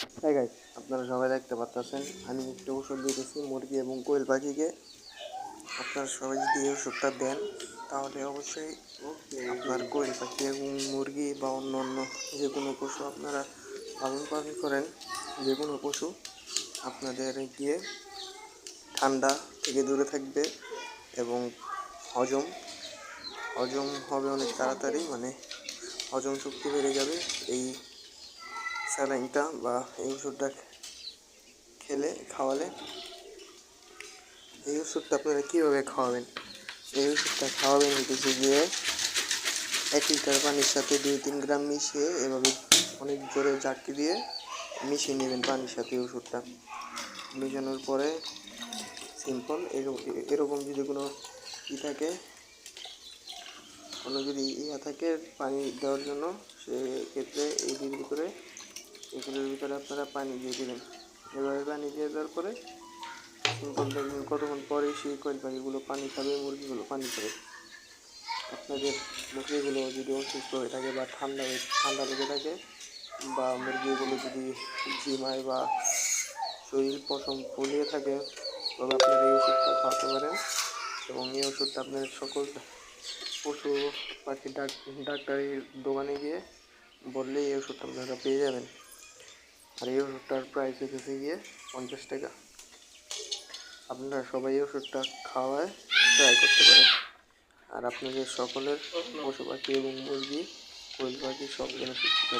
হ্যাঁ গাইস, আপনারা সবাই দেখতে পাচ্ছেন আমি একটা ওষুধ দিতেছি মুরগি এবং কোয়েল পাখিকে। আপনারা সবাই যদি এই ওষুধটা দেন তাহলে অবশ্যই আপনার কোয়েল পাখি এবং মুরগি বা অন্য অন্য যে কোনো পশু আপনারা পালন পালন করেন, যে কোনো পশু আপনাদের গিয়ে ঠান্ডা থেকে দূরে থাকবে এবং হজম হজম হবে অনেক তাড়াতাড়ি, মানে হজম শক্তি বেড়ে যাবে। এই স্যালাইনটা বা এই ওষুধটা খাওয়ালে। এই ওষুধটা আপনারা কীভাবে খাওয়াবেন? এই ওষুধটা খাওয়াবেন হচ্ছে গিয়ে 1 লিটার পানির সাথে 2-3 গ্রাম মিশিয়ে এভাবে অনেক জোরে ঝাঁকি দিয়ে মিশিয়ে নেবেন পানির সাথে ওষুধটা। মেশানোর পরে সিম্পল এরকম যদি কোনো থাকে, কোনো যদি থাকে পানি দেওয়ার জন্য, সেক্ষেত্রে এগুলোর ভিতরে আপনারা পানি দিয়ে দেবেন। এভাবে পানি দিয়ে দেওয়ার পরে সিম্পল দেখবেন কতক্ষণ পরে সেই কোয়েল পাখিগুলো পানি খাবে, মুরগিগুলো পানি খাবে। আপনাদের মুরগিগুলো যদি অসুস্থ হয়ে থাকে বা ঠান্ডা লেগে থাকে, বা মুরগিগুলো যদি ঝিমায় বা শরীর পশম ফুলিয়ে থাকে, তবে আপনারা এই ওষুধটা খাওয়াতে পারেন। এবং এই ওষুধটা আপনার সকল পশু পাখি ডাক্তারের দোকানে গিয়ে বললেই এই ওষুধটা আপনারা পেয়ে যাবেন। আর এই ওষুধটার প্রাইস হচ্ছে গিয়ে 50 টাকা। আপনারা সবাই এই ওষুধটা খাওয়ায় ট্রাই করতে পারেন। আর আপনাদের সকলের পশু পাখি এবং মুরগি, কোয়েল পাখি সব যেন সুস্থ থাকে।